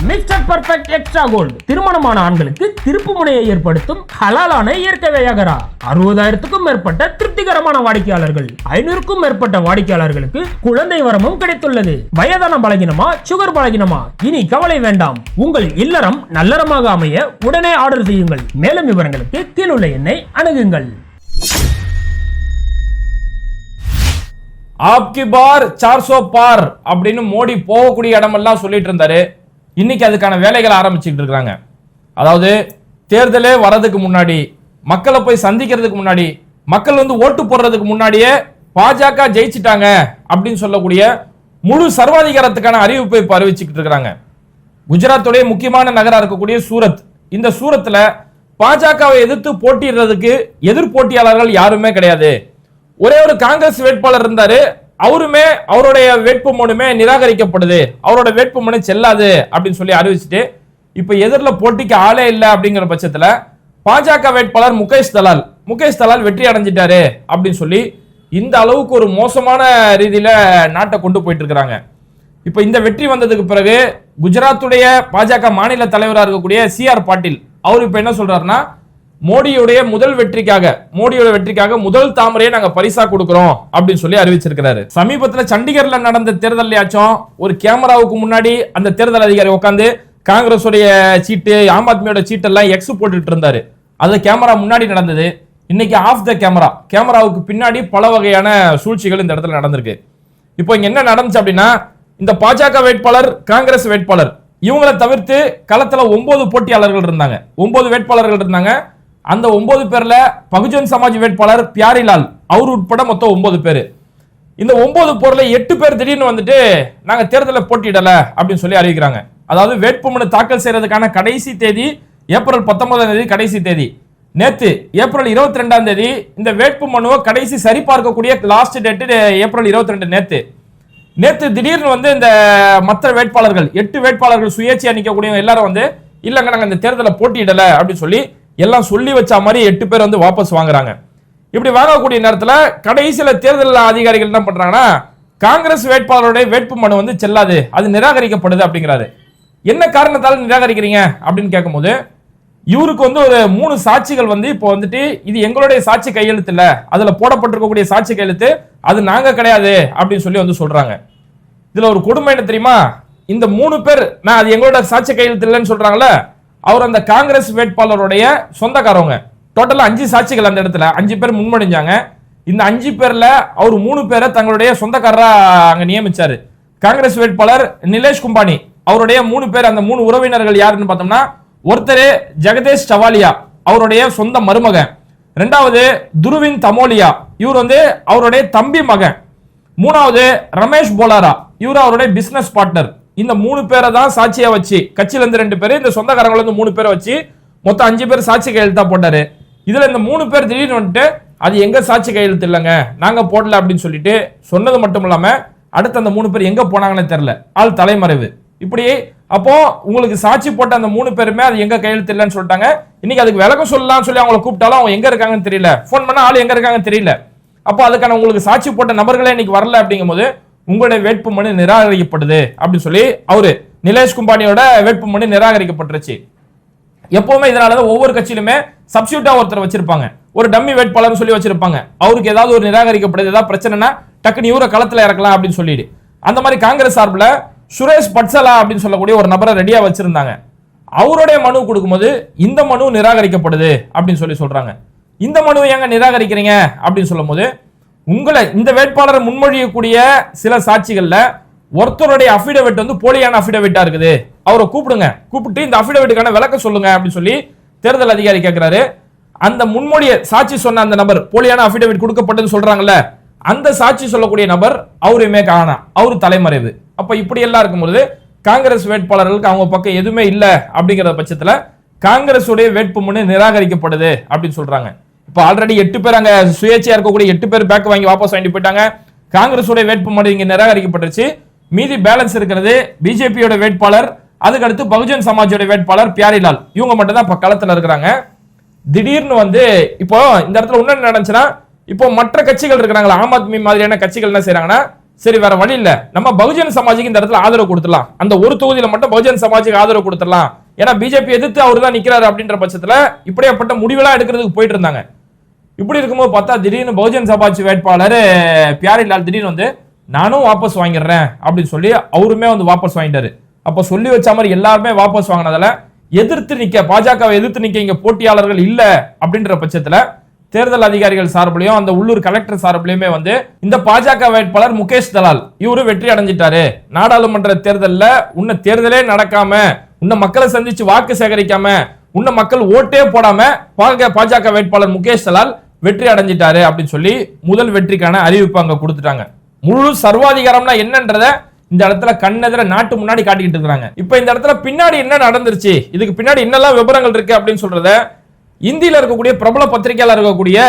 Mister perfect extra gold திருமணமான ஆண்களுக்கு திருப்பு முனையை ஏற்படுத்தும் ஹலாலான இயற்கை வியாகரா. 60,000க்கும் மேற்பட்ட திருப்திகரமான வாடிக்கையாளர்கள், 500க்கும் மேற்பட்ட வாடிக்கையாளர்களுக்கு குழந்தை வரமும் கிடைத்துள்ளது. வயதான பலகினமா, சுகர் பலகினமா, இனி கவலை வேண்டாம். உங்கள் இல்லறம் நல்லறமாக அமைய உடனே ஆர்டர் செய்யுங்கள். மேலும் விவரங்களுக்கு கீழுள்ள எண்ணை அணுகுங்கள். ஆப்கி பார் 400 பார் அப்படின்னு மோடி போகக்கூடிய இடமெல்லாம் சொல்லிட்டு இருந்தாரு. இன்னைக்கு அதுக்கான வேலைகளை ஆரம்பிச்சுட்டு இருக்காங்க. அதாவது தேர்தலே வரதுக்கு முன்னாடி, மக்களை போய் சந்திக்கிறதுக்கு முன்னாடி, மக்கள் வந்து ஓட்டு போடுறதுக்கு முன்னாடியே பாஜக ஜெயிச்சிட்டாங்க அப்படின்னு சொல்லக்கூடிய முழு சர்வாதிகாரத்துக்கான அறிவிப்பை இப்ப அறிவிச்சுக்கிட்டு இருக்காங்க. குஜராத்துடைய முக்கியமான நகரா இருக்கக்கூடிய சூரத், இந்த சூரத்துல பாஜகவை எதிர்த்து போட்டியிடுறதுக்கு எதிர் போட்டியாளர்கள் யாருமே கிடையாது. ஒரே ஒரு காங்கிரஸ் வேட்பாளர் இருந்தாரு, அவருமே அவருடைய வேட்புமனுமே நிராகரிக்கப்படுது, அவரோட வேட்புமனு செல்லாது அப்படின்னு சொல்லி அறிவிச்சுட்டு இப்ப எதிரில் போட்டிக்கு ஆளே இல்லை அப்படிங்கிற பட்சத்துல பாஜக வேட்பாளர் முகேஷ் தலால் வெற்றி அடைஞ்சிட்டாரு அப்படின்னு சொல்லி இந்த அளவுக்கு ஒரு மோசமான ரீதியில நாட்டை கொண்டு போயிட்டு இருக்கிறாங்க. இப்ப இந்த வெற்றி வந்ததுக்கு பிறகு குஜராத்துடைய பாஜக மாநில தலைவராக இருக்கக்கூடிய CR பாட்டீல் அவர் இப்ப என்ன சொல்றாருன்னா, மோடியோட வெற்றிக்காக முதல் தாமரையை நாங்க பரிசா கொடுக்கிறோம் அப்படின்னு சொல்லி அறிவிச்சிருக்கிறாரு. சமீபத்துல சண்டிகர்ல நடந்த தேர்தலையாச்சும் ஒரு கேமராவுக்கு முன்னாடி அந்த தேர்தல் அதிகாரி உட்காந்து காங்கிரஸ் சீட்டு, ஆம் ஆத்மியோட சீட்டு எல்லாம் எக்ஸ் போட்டுட்டு இருந்தாரு. அது கேமரா முன்னாடி நடந்தது. இன்னைக்கு ஆஃப் த கேமராவுக்கு பின்னாடி பல வகையான சூழ்ச்சிகள் இந்த இடத்துல நடந்திருக்கு. இப்போ இங்க என்ன நடந்துச்சு அப்படின்னா, இந்த பாஜக வேட்பாளர், காங்கிரஸ் வேட்பாளர், இவங்களை தவிர்த்து களத்துல 9 போட்டியாளர்கள் இருந்தாங்க, 9 வேட்பாளர்கள் இருந்தாங்க. அந்த 9 பேர்ல பகுஜன் சமாஜ் வேட்பாளர் பியாரிலால் அவர் உட்பட மொத்தம் 9 பேர். இந்த 9 பேர்ல 8 பேர் திடீர்னு வந்துட்டு நாங்க தேர்தலில் போட்டியிடல அப்படின்னு சொல்லி அறிவிக்கிறாங்க. அதாவது வேட்புமனு தாக்கல் செய்யறதுக்கான கடைசி தேதி ஏப்ரல் 19ஆம் தேதி கடைசி தேதி. நேத்து ஏப்ரல் 22ஆம் தேதி இந்த வேட்புமனுவை கடைசி சரிபார்க்கக்கூடிய லாஸ்ட் டேட் ஏப்ரல் 22. நேத்து திடீர்னு வந்து இந்த மற்ற வேட்பாளர்கள் 8 வேட்பாளர்கள் சுயேட்சையா நிற்கக்கூடிய எல்லாரும் வந்து இல்லங்க நாங்க இந்த தேர்தலில் போட்டியிடல அப்படின்னு சொல்லி எல்லாம் சொல்லி வச்ச மாதிரி 8 பேர் வந்து வாபஸ் வாங்குறாங்க. இப்படி வாங்கக்கூடிய நேரத்தில் கடைசியில தேர்தல் அதிகாரிகள் என்ன பண்றாங்கன்னா, காங்கிரஸ் வேட்பாளருடைய வேட்புமனு வந்து செல்லாது, அது நிராகரிக்கப்படுது அப்படிங்கிறாரு. என்ன காரணத்தால் நிராகரிக்கிறீங்க அப்படின்னு கேட்கும்போது, இவருக்கு வந்து ஒரு 3 சாட்சிகள் வந்து இப்போ வந்துட்டு இது எங்களுடைய சாட்சி கையெழுத்து இல்ல, அதுல போடப்பட்டிருக்கக்கூடிய சாட்சி கையெழுத்து அது நாங்க கிடையாது அப்படின்னு சொல்லி வந்து சொல்றாங்க. இதுல ஒரு கொடுமை என்ன தெரியுமா, இந்த 3 பேர் நான் அது எங்களோட சாட்சி கையெழுத்து இல்லைன்னு சொல்றாங்கல்ல, அவர் அந்த காங்கிரஸ் வேட்பாளருடைய சொந்தக்காரவங்க. டோட்டலா 5 சாட்சிகள் அந்த இடத்துல 5 பேர் முன்மொழிஞ்சாங்க. இந்த 5 பேர்ல அவர் 3 பேரை தங்களுடைய சொந்தக்காரரா அங்க நியமிச்சாரு. காங்கிரஸ் வேட்பாளர் நிலேஷ் கும்பானி, அவருடைய 3 பேர், அந்த 3 உறவினர்கள் யாருன்னு பார்த்தோம்னா, ஒருத்தர் ஜெகதேஷ் சவாலியா, அவருடைய சொந்த மருமகன். 2வது துருவின் தமோலியா, இவர் வந்து அவருடைய தம்பி மகன். 3வது ரமேஷ் போலாரா, இவர் அவருடைய பிசினஸ் பார்ட்னர். இந்த 3 பேரை தான் சாட்சியா வச்சு, கட்சியில இருந்து 2 பேர், இந்த சொந்தக்காரங்கள இருந்து 3 பேரை வச்சு மொத்தம் 5 பேர் சாட்சி கையெழுத்தா போட்டாரு. இதுல இந்த 3 பேர் திடீர்னு வந்துட்டு அது எங்க சாட்சி கையெழுத்து இல்லைங்க, நாங்க போடல அப்படின்னு சொல்லிட்டு சொன்னது மட்டும் இல்லாம அடுத்து அந்த 3 பேர் எங்க போனாங்கன்னு தெரியல, ஆள் தலைமறைவு. இப்படி அப்போ உங்களுக்கு சாட்சி போட்ட அந்த 3 பேருமே அது எங்க கையெழுத்து இல்லைன்னு சொல்லிட்டாங்க. இன்னைக்கு அதுக்கு விளக்கம் சொல்லலாம்னு சொல்லி அவங்களை கூப்பிட்டாலும் அவங்க எங்க இருக்காங்கன்னு தெரியல, போன் பண்ணா ஆள் எங்க இருக்காங்கன்னு தெரியல. அப்போ அதுக்கான உங்களுக்கு சாட்சி போட்ட நபர்களே இன்னைக்கு வரல அப்படிங்கும் போது உங்களுடைய வேட்புமனு நிராகரிக்கப்படுது அப்படின்னு சொல்லி அவரு நிலேஷ் கும்பானியோட வேட்புமனு நிராகரிக்கப்பட்டுருச்சு. எப்பவுமே இதனாலதான் ஒவ்வொரு கட்சியிலுமே சப்ஸ்டியூட்டா ஒருத்தர் வச்சிருப்பாங்க, ஒரு டம்மி வேட்பாளர் சொல்லி வச்சிருப்பாங்க. அவருக்கு ஏதாவது ஒரு நிராகரிக்கப்படுது, ஏதாவது பிரச்சனைனா டக்குனு இவரை களத்துல இறக்கலாம் அப்படின்னு சொல்லிட்டு. அந்த மாதிரி காங்கிரஸ் சார்பில் சுரேஷ் பட்சலா அப்படின்னு சொல்லக்கூடிய ஒரு நபரை ரெடியா வச்சிருந்தாங்க. அவருடைய மனு கொடுக்கும்போது இந்த மனு நிராகரிக்கப்படுது அப்படின்னு சொல்லி சொல்றாங்க. இந்த மனுவை எங்க நிராகரிக்கிறீங்க அப்படின்னு சொல்லும் போது, உங்களை இந்த வேட்பாளரை முன்மொழியக்கூடிய சில சாட்சிகள்ல ஒருத்தருடைய அஃபிடவிட் வந்து போலியான அஃபிடவிட்டா இருக்குது, அவரை கூப்பிட்டு இந்த அஃபிடவிட்டுக்கான விளக்கம் சொல்லுங்க அப்படின்னு சொல்லி தேர்தல் அதிகாரி கேட்கிறாரு. அந்த முன்மொழிய சாட்சி சொன்ன அந்த நபர், போலியான அஃபிடவிட் கொடுக்கப்பட்டதுன்னு சொல்றாங்கல்ல, அந்த சாட்சி சொல்லக்கூடிய நபர் அவருமே காணா, அவரு தலைமறைவு. அப்ப இப்படி எல்லாம் இருக்கும்போது காங்கிரஸ் வேட்பாளர்களுக்கு அவங்க பக்கம் எதுவுமே இல்ல அப்படிங்கிற பட்சத்துல காங்கிரஸ் உடைய வேட்புமனு நிராகரிக்கப்படுது அப்படின்னு சொல்றாங்க. இப்ப ஆல்ரெடி 8 பேர் அங்க சுயேட்சையா இருக்கக்கூடிய 8 பேர் பேக் வாங்கி வாபஸ் வாங்கி போயிட்டாங்க. காங்கிரஸ் உடைய வேட்புமனு இங்க நிராகரிக்கப்பட்டுருச்சு. மீதி பேலன்ஸ் இருக்கிறது பிஜேபியோட வேட்பாளர், அதுக்கு அடுத்து பகுஜன் சமாஜோட வேட்பாளர் பியாரிலால், இவங்க மட்டும் தான் இப்ப களத்துல இருக்கிறாங்க. திடீர்னு வந்து இப்போ இந்த இடத்துல என்ன நடந்துச்சுன்னா, இப்போ மற்ற கட்சிகள் இருக்கிறாங்களா, ஆம் ஆத்மி மாதிரியான கட்சிகள் என்ன செய்யறாங்கன்னா, சரி வேற வழி இல்ல, நம்ம பகுஜன் சமாஜுக்கு இந்த இடத்துல ஆதரவு கொடுத்துடலாம், அந்த ஒரு தொகுதியில மட்டும் பகுஜன் சமாஜுக்கு ஆதரவு கொடுத்துடலாம், ஏன்னா பிஜேபி எதிர்த்து அவர் தான் நிக்கிறாரு அப்படின்ற பட்சத்துல இப்படியாப்பட்ட முடிவெல்லாம் எடுக்கிறதுக்கு போயிட்டு இருந்தாங்க. இப்படி இருக்கும்போது பார்த்தா திடீர்னு பகுஜன் சமாஜ் வேட்பாளர் பியாரிலால் திடீர்னு வந்து நானும் வாபஸ் வாங்கிடுறேன் அப்படின்னு சொல்லி அவருமே வந்து வாபஸ் வாங்கிட்டாரு. அப்ப சொல்லி வச்ச மாதிரி எல்லாருமே வாபஸ் வாங்கினதால எதிர்த்து நிக்க, பாஜகவை எதிர்த்து நிக்க இங்க போட்டியாளர்கள் இல்ல அப்படின்ற பட்சத்துல தேர்தல் அதிகாரிகள் சார்பிலையும் அந்த உள்ளூர் கலெக்டர் சார்பிலையுமே வந்து இந்த பாஜக வேட்பாளர் முகேஷ் தலால் இவரு வெற்றி அடைஞ்சிட்டாரு, நாடாளுமன்ற தேர்தல்ல உன்ன தேர்தலே நடக்காம, உன்ன மக்களை சந்திச்சு வாக்கு சேகரிக்காம, உன்ன மக்கள் ஓட்டே போடாம பாஜக வேட்பாளர் முகேஷ் தலால் வெற்றி அடைஞ்சிட்டாரு அப்படின்னு சொல்லி முதல் வெற்றிக்கான அறிவிப்பு அங்க கொடுத்துட்டாங்க. முழு சர்வாதிகாரம்னா என்னன்றத இந்த இடத்துல கண்ணெதிர நாட்டு முன்னாடி காட்டிக்கிட்டு இருக்காங்க. இப்ப இந்த இடத்துல பின்னாடி என்ன நடந்துருச்சு, இதுக்கு பின்னாடி என்னெல்லாம் விவரங்கள் இருக்கு அப்படின்னு சொல்றத இந்தியில இருக்கக்கூடிய பிரபல பத்திரிகையாளர் இருக்கக்கூடிய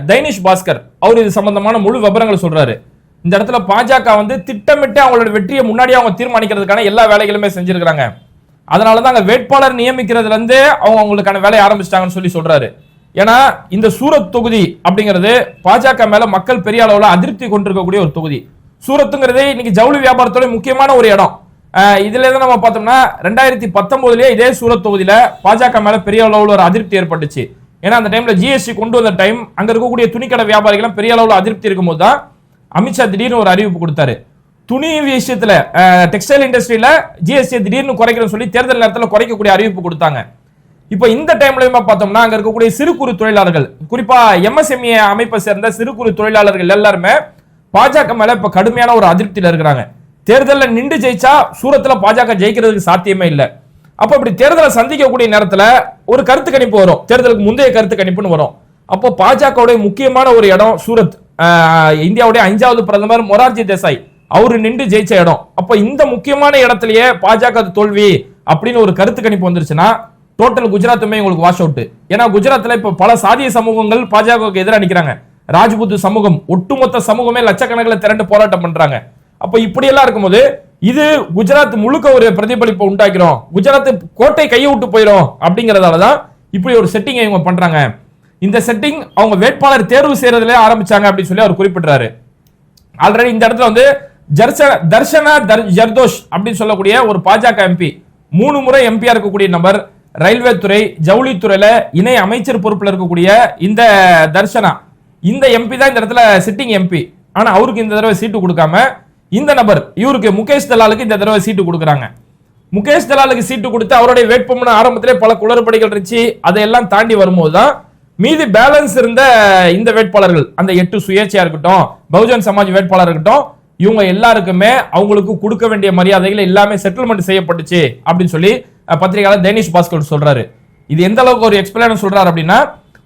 தைனிஷ் பாஸ்கர் அவர் இது சம்பந்தமான முழு விவரங்கள் சொல்றாரு. இந்த இடத்துல பாஜக வந்து திட்டமிட்டு அவங்களோட வெற்றியை முன்னாடியே அவங்க தீர்மானிக்கிறதுக்கான எல்லா வேலைகளுமே செஞ்சிருக்காங்க. அதனாலதான் அங்க வேட்பாளர் நியமிக்கிறதுல இருந்து அவங்க அவங்களுக்கான வேலையை ஆரம்பிச்சிட்டாங்கன்னு சொல்லி சொல்றாரு. ஏன்னா இந்த சூரத் தொகுதி அப்படிங்கிறது பாஜக மேல மக்கள் பெரிய அளவுல அதிருப்தி கொண்டிருக்கக்கூடிய ஒரு தொகுதி. சூரத்துங்கிறது இன்னைக்கு ஜவுளி வியாபாரத்தோட முக்கியமான ஒரு இடம். இதுல இருந்து நம்ம பார்த்தோம்னா 2019 இதே சூரத் தொகுதியில பாஜக மேல பெரிய அளவுல ஒரு அதிருப்தி ஏற்பட்டுச்சு. ஏன்னா அந்த டைம்ல ஜிஎஸ்டி கொண்டு வந்த டைம் அங்க இருக்கக்கூடிய துணிக்கடை வியாபாரிகள் பெரிய அளவுல அதிருப்தி இருக்கும்போது தான் அமித்ஷா திடீர்னு ஒரு அறிவிப்பு கொடுத்தாரு. துணி விஷயத்துல டெக்ஸ்டைல் இண்டஸ்ட்ரியில ஜிஎஸ்டி திடீர்னு குறைக்கிறேன்னு சொல்லி தேர்தல் நேரத்தில் குறைக்கக்கூடிய அறிவிப்பு கொடுத்தாங்க. இப்ப இந்த டைம்லயுமே பார்த்தோம்னா அங்க இருக்கக்கூடிய சிறு குறு தொழிலாளர்கள், குறிப்பா எம்எஸ்எம்இ அமைப்பை சேர்ந்த சிறு குறு தொழிலாளர்கள் எல்லாருமே பாஜக மேல இப்ப கடுமையான ஒரு அதிருப்தியில இருக்கிறாங்க. தேர்தலில் நின்று ஜெயிச்சா சூரத்துல பாஜக ஜெயிக்கிறதுக்கு சாத்தியமே இல்லை. அப்ப இப்படி தேர்தலை சந்திக்கக்கூடிய நேரத்துல ஒரு கருத்து கணிப்பு வரும், தேர்தலுக்கு முந்தைய கருத்து கணிப்புன்னு வரும். அப்போ பாஜகவுடைய முக்கியமான ஒரு இடம் சூரத், இந்தியாவுடைய 5வது பிரதமர் மொரார்ஜி தேசாய் அவரு நின்று ஜெயிச்ச இடம். அப்ப இந்த முக்கியமான இடத்திலேயே பாஜக தோல்வி அப்படின்னு ஒரு கருத்து கணிப்பு வந்துருச்சுன்னா டோட்டல் குஜராத்துமே உங்களுக்கு வாஷ் அவுட். ஏன்னா குஜராத்ல இப்ப பல சாதிய சமூகங்கள் பாஜகவுக்கு எதிராக நிக்கிறாங்க. ராஜ்புத் சமூகம், ஒட்டுமொத்த சமூகமே லட்சக்கணக்கில் திரண்டு போராட்டம் பண்றாங்க. அப்ப இப்படி எல்லாம் இருக்கும்போது இது குஜராத் முழுக்க ஒரு பிரதிபலிப்பை உண்டாக்கிறோம், குஜராத் கோட்டை கையை விட்டு போயிடும் அப்படிங்கறதாலதான் இப்படி ஒரு செட்டிங் இவங்க பண்றாங்க. இந்த செட்டிங் அவங்க வேட்பாளர் தேர்வு செய்யறதுல ஆரம்பிச்சாங்க அப்படின்னு சொல்லி அவர் குறிப்பிட்டாரு. ஆல்ரெடி இந்த இடத்துல வந்து தர்ஷனா ஜர்தோஷ் அப்படின்னு சொல்லக்கூடிய ஒரு பாஜக எம்பி, 3 முறை எம்பியா இருக்கக்கூடிய நபர், ரயில்வே துறை ஜவுளித்துறையில இணை அமைச்சர் பொறுப்புல இருக்கக்கூடிய இந்த தர்ஷனா, இந்த எம்பி தான் இந்த இடத்துல சிட்டிங் எம்பி. ஆனா அவருக்கு இந்த தடவை சீட்டு கொடுக்காம இந்த நபர் இவருக்கு முகேஷ் தலாலுக்கு இந்த தடவை சீட்டு கொடுக்குறாங்க. முகேஷ் தலாலுக்கு சீட்டு கொடுத்து அவருடைய வேட்புமனு ஆரம்பத்திலே பல குளறுபடிகள் இருந்துச்சு, அதையெல்லாம் தாண்டி வரும்போதுதான் மீதி பேலன்ஸ் இருந்த இந்த வேட்பாளர்கள், அந்த 8 சுயேட்சையா இருக்கட்டும், பகுஜன் சமாஜ் வேட்பாளர் இருக்கட்டும், இவங்க எல்லாருக்குமே அவங்களுக்கு கொடுக்க வேண்டிய மரியாதைகள் எல்லாமே செட்டில்மெண்ட் செய்யப்பட்டுச்சு அப்படின்னு சொல்லி பத்திரிகையாளர் தைனிஷ் பாஸ்கர் சொல்றாரு. இது எந்த அளவுக்கு ஒரு எக்ஸ்பிளேஷன் சொல்றாரு அப்படின்னா,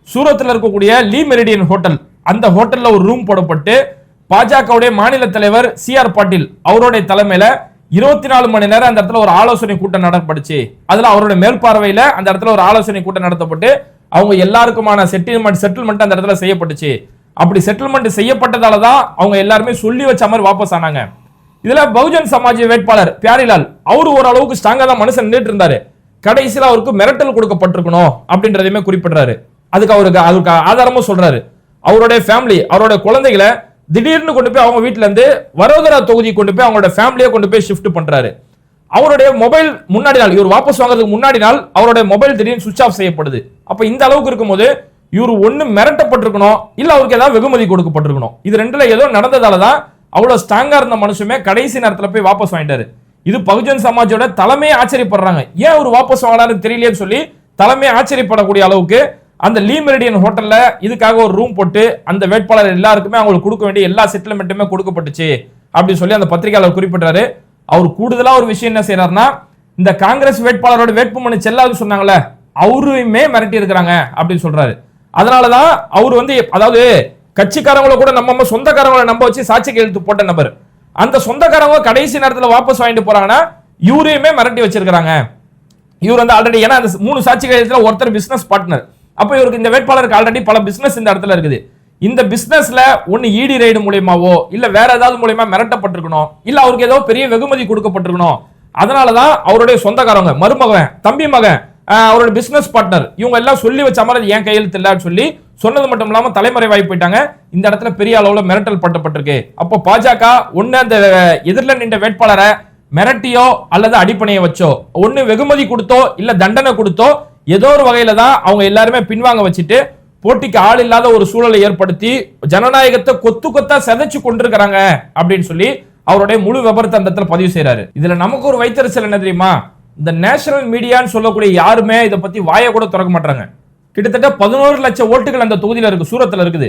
சூரத்தில் இருக்கக்கூடிய லீ மெரிடியன் ஹோட்டல், அந்த ஹோட்டல்ல ஒரு ரூம் போடப்பட்டு பாஜகவுடைய மாநில தலைவர் சிஆர் பாட்டீல் அவருடைய தலைமையில 24 மணி நேரம் அந்த இடத்துல ஒரு ஆலோசனை கூட்டம் நடத்தப்பட்டுச்சு. அதுல அவருடைய மேற்பார்வையில அந்த இடத்துல ஒரு ஆலோசனை கூட்டம் நடத்தப்பட்டு அவங்க எல்லாருக்குமான செட்டில்மெண்ட் அந்த இடத்துல செய்யப்பட்டுச்சு. அப்படி செட்டில்மெண்ட் செய்யப்பட்டதால தான் அவங்க எல்லாருமே சொல்லி வச்ச மாதிரி வாபஸ் ஆனாங்க. இதுல பகுஜன் சமாஜ் வேட்பாளர் பியாரிலால் அவரு ஓரளவுக்கு ஸ்ட்ராங்கா தான் மனுஷன் நின்றுட்டு இருந்தாரு. கடைசியில அவருக்கு மிரட்டல் கொடுக்கப்பட்டிருக்கணும் அப்படின்றதையுமே குறிப்பிடுறாரு. அதுக்கு ஆதாரமும் சொல்றாரு. அவருடைய ஃபேமிலி, அவருடைய குழந்தைகளை திடீர்னு கொண்டு போய் அவங்க வீட்டுல இருந்து வரோதரா தொகுதி கொண்டு போய் அவங்களோட ஃபேமிலியை கொண்டு போய் ஷிஃப்ட் பண்றாரு. அவருடைய மொபைல் முன்னாடி நாள், இவர் வாபஸ் வாங்குறதுக்கு முன்னாடி நாள் அவருடைய மொபைல் திடீர்னு சுவிச் ஆஃப் செய்யப்படுது. அப்ப இந்த அளவுக்கு இருக்கும்போது இவர் ஒண்ணு மிரட்டப்பட்டிருக்கணும், இல்ல அவருக்கு ஏதாவது வெகுமதி கொடுக்கப்பட்டிருக்கணும். இது ரெண்டுல ஏதோ நடந்ததாலதான் அவ்வளவு ஸ்ட்ராங்கா இருந்த மனுஷமே கடைசி நேரத்துல போய் வாபஸ் வாங்கிட்டாரு. இது பகுஜன் சமாஜோட தலைமையை ஆச்சரியப்படுறாங்க. ஏன் அவர் வாபஸ் வாங்கினாருன்னு தெரியலையேன்னு சொல்லி தலைமையை ஆச்சரியப்படக்கூடிய அளவுக்கு அந்த லீ மெரிடியன் ஹோட்டல்ல இதுக்காக ஒரு ரூம் போட்டு அந்த வேட்பாளர் எல்லாருக்குமே அவங்களுக்கு கொடுக்க வேண்டிய எல்லா செட்டில்மெண்ட்டுமே கொடுக்கப்பட்டுச்சு அப்படின்னு சொல்லி அந்த பத்திரிகையாளர் குறிப்பிட்டாரு. அவர் கூடுதலா ஒரு விஷயம் என்ன செய்யறாருன்னா, இந்த காங்கிரஸ் வேட்பாளரோட வேட்புமனு செல்லாதுன்னு சொன்னாங்கல்ல, அவருமே மிரட்டி இருக்கிறாங்க அப்படின்னு சொல்றாரு. அதனாலதான் அவர் வந்து, அதாவது கட்சிக்காரங்களை கூட நம்ம சொந்தக்காரங்களை நம்ப வச்சு சாட்சி கையெழுத்து போட்ட நபர், அந்த சொந்தக்காரங்க கடைசி நேரத்தில் வாபஸ் வாங்கிட்டு போறாங்கன்னா இவரையுமே மிரட்டி வச்சிருக்காங்க. இவர் வந்து ஆல்ரெடி, ஏன்னா அந்த 3 சாட்சி கையெழுத்துல ஒருத்தர் பிசினஸ் பார்ட்னர், அப்ப இவருக்கு இந்த வேட்பாளருக்கு ஆல்ரெடி பல பிசினஸ் இந்த இடத்துல இருக்குது. இந்த பிசினஸ்ல ஒன்னு இடி ரைடு மூலமாவோ இல்ல வேற ஏதாவது மூலமா மிரட்டப்பட்டிருக்கணும், இல்ல அவருக்கு ஏதோ பெரிய வெகுமதி கொடுக்கப்பட்டிருக்கணும். அதனாலதான் அவருடைய சொந்தக்காரங்க, மருமகன், தம்பி மகன், அவரோட பிசினஸ் பார்ட்னர் இவங்க எல்லாம் சொல்லி வச்ச மாதிரி என் கையெழுத்து இல்லன்னு சொல்லி சொன்னது மட்டும் இல்லாம தலைமறைவாகி போயிட்டாங்க. இந்த இடத்துல பெரிய அளவுல மிரட்டல் பட்டப்பட்டிருக்கு. அப்போ பாஜக ஒண்ணு அந்த எதிரில் நின்ற வேட்பாளரை மிரட்டியோ அல்லது அடிப்பணையை வச்சோ, ஒண்ணு வெகுமதி கொடுத்தோ இல்ல தண்டனை கொடுத்தோ, ஏதோ ஒரு வகையில தான் அவங்க எல்லாருமே பின்வாங்க வச்சுட்டு போட்டிக்கு ஆள் இல்லாத ஒரு சூழலை ஏற்படுத்தி ஜனநாயகத்தை கொத்து கொத்தா செதைச்சு கொண்டிருக்கிறாங்க அப்படின்னு சொல்லி அவருடைய முழு விபரத்தை அந்த இடத்துல பதிவு செய்யறாரு. இதுல நமக்கு ஒரு வைத்தறிச்சல் என்ன தெரியுமா, இந்த நேஷனல் மீடியான்னு சொல்லக்கூடிய யாருமே இதை பத்தி வாயை கூட திறக்க மாட்டாங்க. கிட்டத்தட்ட 11 லட்சம் ஓட்டுகள் அந்த தொகுதியில இருக்கு, சூரத்துல இருக்குது.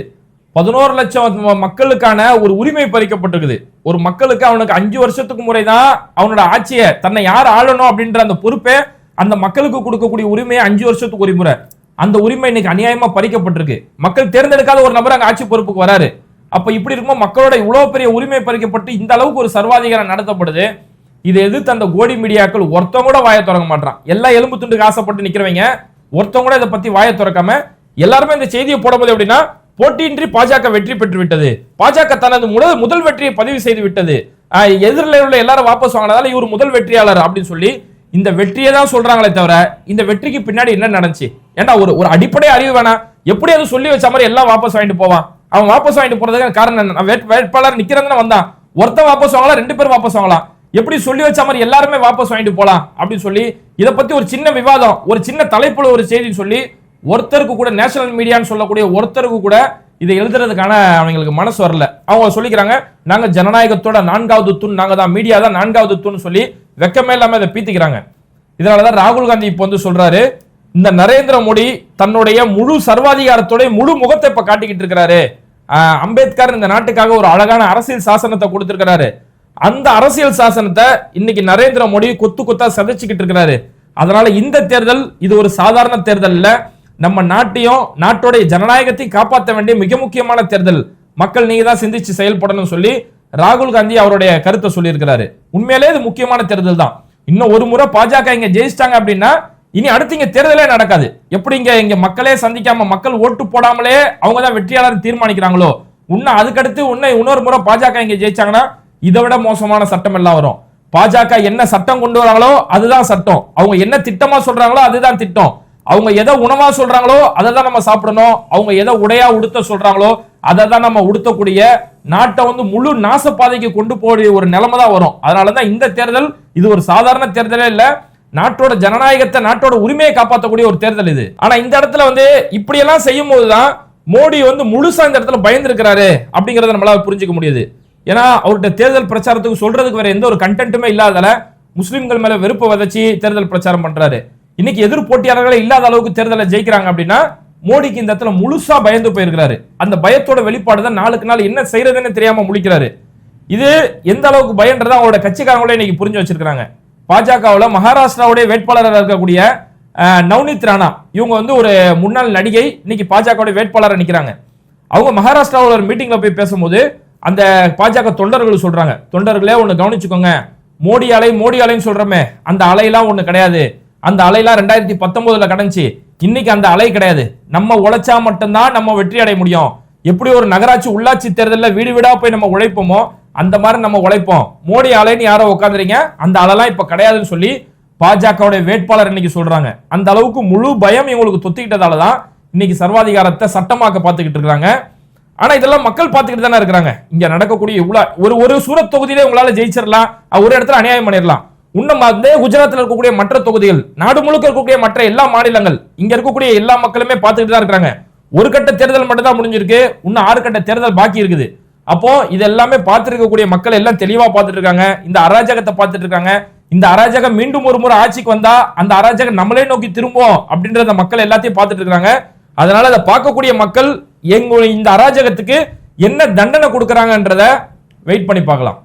11 லட்சம் மக்களுக்கான ஒரு உரிமை பறிக்கப்பட்டிருக்குது. ஒரு மக்களுக்கு அவனுக்கு 5 வருஷத்துக்கு முறைதான் அவனோட ஆட்சியை தன்னை யார் ஆளணும் அப்படின்ற அந்த பொறுப்பை அந்த மக்களுக்கு கொடுக்கக்கூடிய உரிமையை 5 வருஷத்துக்கு ஒரு முறை. அந்த உரிமை இன்னைக்கு அநியாயமா பறிக்கப்பட்டிருக்கு. மக்கள் தேர்ந்தெடுக்காத ஒரு நபர் அங்க ஆட்சி பொறுப்புக்கு வராரு. அப்ப இப்படி இருக்கும்போது மக்களோட இவ்வளவு பெரிய உரிமை பறிக்கப்பட்டு இந்த அளவுக்கு ஒரு சர்வாதிகாரம் நடத்தப்படுது. இதை எதிர்த்து அந்த கோடி மீடியாக்கள் ஒருத்தவங்க கூட வாயை திறக்க மாட்டான். எல்லா எலும்பு துண்டுக்கு ஆசைப்பட்டு நிக்கிறவங்க ஒருத்தவங்க கூட இதை பத்தி வாயை திறக்காம எல்லாருமே இந்த செய்தியை போடும்போது எப்படின்னா, போட்டியின்றி பாஜக வெற்றி பெற்று விட்டது, பாஜக தனது முதல் வெற்றியை பதிவு செய்து விட்டது, எதிரில் உள்ள எல்லாரும் வாபஸ் வாங்கினதால இவர் முதல் வெற்றியாளர் அப்படின்னு சொல்லி இந்த வெற்றியை தான் சொல்றாங்களே தவிர இந்த வெற்றிக்கு பின்னாடி என்ன நடந்துச்சு? ஏன்னா ஒரு அடிப்படை அறிவு வேணாம். எப்படி அது சொல்லி வச்ச மாதிரி எல்லாம் வாபஸ் வாங்கிட்டு போவான்? அவன் வாபஸ் வாங்கிட்டு போறதுக்கு காரணம் என்ன? வேட்பாளர் நிக்கிறதுன்னு வந்தான், ஒருத்தன் வாபஸ் வாங்கலாம், 2 பேர் வாபஸ் வாங்கலாம். எப்படி சொல்லி வச்ச மாதிரி எல்லாருமே வாபஸ் வாங்கிட்டு போலாம் அப்படின்னு சொல்லி இதை பத்தி ஒரு சின்ன விவாதம், ஒரு சின்ன தலைப்புல ஒரு செய்தி சொல்லி ஒருத்தருக்கு கூட நேஷனல் மீடியான்னு சொல்லக்கூடிய ஒருத்தருக்கு கூட இதை எழுதுறதுக்கான அவங்களுக்கு மனசு வரல. அவங்க சொல்லிக்கிறாங்க, நாங்க ஜனநாயகத்தோட 4வது தூண், நாங்க தான் மீடியா தான் 4வது தூண் சொல்லி வெக்கமே இல்லாம இதை பீத்திக்கிறாங்க. இதனாலதான் ராகுல் காந்தி இப்ப வந்து சொல்றாரு, இந்த நரேந்திர மோடி தன்னுடைய முழு சர்வாதிகாரத்தோட முழு முகத்தை இப்ப காட்டிக்கிட்டு இருக்கிறாரு. அம்பேத்கர் இந்த நாட்டுக்காக ஒரு அழகான அரசியல் சாசனத்தை கொடுத்திருக்கிறாரு. அந்த அரசியல் சாசனத்தை இன்னைக்கு நரேந்திர மோடி கொத்து கொத்தா சதைச்சுக்கிட்டு இருக்கிறாரு. அதனால இந்த தேர்தல் இது ஒரு சாதாரண தேர்தல் இல்ல, நம்ம நாட்டையும் நாட்டோடைய ஜனநாயகத்தையும் காப்பாற்ற வேண்டிய மிக முக்கியமான தேர்தல். மக்கள் நீங்க தான் சிந்திச்சு செயல்படணும் சொல்லி ராகுல் காந்தி அவருடைய கருத்தை சொல்லி இருக்கிறாரு. உண்மையிலே இது முக்கியமான தேர்தல் தான். இன்னும் ஒரு முறை பாஜக இங்க ஜெயிச்சிட்டாங்க அப்படின்னா இனி அடுத்து இங்க தேர்தலே நடக்காது. எப்படி இங்க மக்களே சந்திக்காம மக்கள் ஓட்டு போடாமலே அவங்க தான் வெற்றியாளர் தீர்மானிக்கிறாங்களோ, அதுக்கடுத்து இன்னொரு முறை பாஜக இங்க ஜெயிச்சாங்கன்னா இதை விட மோசமான சட்டம் எல்லாம் வரும். பாஜக என்ன சட்டம் கொண்டு வராங்களோ அதுதான் சட்டம், அவங்க என்ன திட்டமா சொல்றாங்களோ அதுதான் திட்டம், அவங்க எதை உணவா சொல்றாங்களோ அதை தான் நம்ம சாப்பிடணும், அவங்க எதை உடையா உடுத்த சொல்றாங்களோ அதை தான் நம்ம உடுத்தக்கூடிய நாட்டை வந்து முழு நாசப்பாதைக்கு கொண்டு போகிற ஒரு நிலைமை தான் வரும். அதனாலதான் இந்த தேர்தல் இது ஒரு சாதாரண தேர்தலே இல்ல, நாட்டோட ஜனநாயகத்தை நாட்டோட உரிமையை காப்பாற்றக்கூடிய ஒரு தேர்தல் இது. ஆனா இந்த இடத்துல வந்து இப்படி எல்லாம் செய்யும் போதுதான் மோடி வந்து முழுசா இந்த இடத்துல பயந்து இருக்கிறாரு அப்படிங்கறத நம்மளால புரிஞ்சுக்க முடியுது. ஏன்னா அவர்கிட்ட தேர்தல் பிரச்சாரத்துக்கு சொல்றதுக்கு வேற எந்த ஒரு கண்டென்ட்டுமே இல்லாதால முஸ்லிம்கள் மேல வெறுப்பை விதைச்சு தேர்தல் பிரச்சாரம் பண்றாரு. இன்னைக்கு எதிர் போட்டியாளர்களே இல்லாத அளவுக்கு தேர்தலை ஜெயிக்கிறாங்க அப்படின்னா மோடிக்கு இந்த இடத்துல முழுசா பயந்து போயிருக்கிறாரு. அந்த பயத்தோட வெளிப்பாடு தான் நாளுக்கு நாள் என்ன செய்யறதுன்னு தெரியாம முழிக்கிறாரு. இது எந்த அளவுக்கு பயன்றதை அவரோட கட்சிக்காரங்களே இன்னைக்கு புரிஞ்சு வச்சிருக்காங்க. பாஜகவுல மகாராஷ்டிராவுடைய வேட்பாளராக இருக்கக்கூடிய நவ்னித் ராணா இவங்க வந்து ஒரு முன்னாள் நடிகை, இன்னைக்கு பாஜகவுடைய வேட்பாளராக நிக்கிறாங்க. அவங்க மகாராஷ்டிராவில் ஒரு மீட்டிங்ல போய் பேசும்போது அந்த பாஜக தொண்டர்கள் சொல்றாங்க, தொண்டர்களே ஒண்ணு கவனிச்சுக்கோங்க, மோடி அலைன்னு சொல்றோமே அந்த அலையெல்லாம் ஒண்ணு கிடையாது, அந்த அலையெல்லாம் 2019 கடந்துச்சு, இன்னைக்கு அந்த அலை கிடையாது, நம்ம உழைச்சா மட்டும்தான் நம்ம வெற்றி அடைய முடியும். எப்படி ஒரு நகராட்சி உள்ளாட்சி தேர்தலில் வீடு வீடா போய் நம்ம உழைப்போமோ அந்த மாதிரி நம்ம உழைப்போம், மோடி அலைன்னு யாரோ உட்காந்துறீங்க அந்த அலைலாம் இப்ப கிடையாதுன்னு சொல்லி பாஜகவுடைய வேட்பாளர் இன்னைக்கு சொல்றாங்க. அந்த அளவுக்கு முழு பயம் இவங்களுக்கு தொத்திக்கிட்டதாலதான் இன்னைக்கு சர்வாதிகாரத்தை சட்டமாக்க பார்த்துக்கிட்டு இருக்காங்க. ஆனா இதெல்லாம் மக்கள் பார்த்துக்கிட்டு தானே இருக்கிறாங்க. இங்க நடக்கக்கூடிய ஒரு சூரத் தொகுதியிலே உங்களால ஜெயிச்சிடலாம், ஒரு இடத்துல அநியாயம் பண்ணிடலாம். இன்னும் அதே குஜராத்தில் இருக்கக்கூடிய மற்ற தொகுதிகள், நாடு முழுக்க இருக்கக்கூடிய மற்ற எல்லா மாநிலங்கள், இங்க இருக்கக்கூடிய எல்லா மக்களுமே பார்த்துக்கிட்டு தான் இருக்கிறாங்க. ஒரு கட்ட தேர்தல் மட்டும் தான் முடிஞ்சிருக்கு, இன்னும் 6 கட்ட தேர்தல் பாக்கி இருக்குது. அப்போ இது எல்லாமே பார்த்துருக்கக்கூடிய மக்கள் எல்லாம் தெளிவா பார்த்துட்டு இருக்காங்க, இந்த அராஜகத்தை பார்த்துட்டு இருக்காங்க. இந்த அராஜகம் மீண்டும் ஒரு முறை ஆட்சிக்கு வந்தா அந்த அராஜகம் நம்மளே நோக்கி திரும்பும் அப்படின்றத மக்கள் எல்லாத்தையும் பார்த்துட்டு இருக்காங்க. அதனால அதை பார்க்கக்கூடிய மக்கள் இந்த அராஜகத்துக்கு என்ன தண்டனை கொடுக்கறாங்கன்றத வெயிட் பண்ணி பார்க்கலாம்.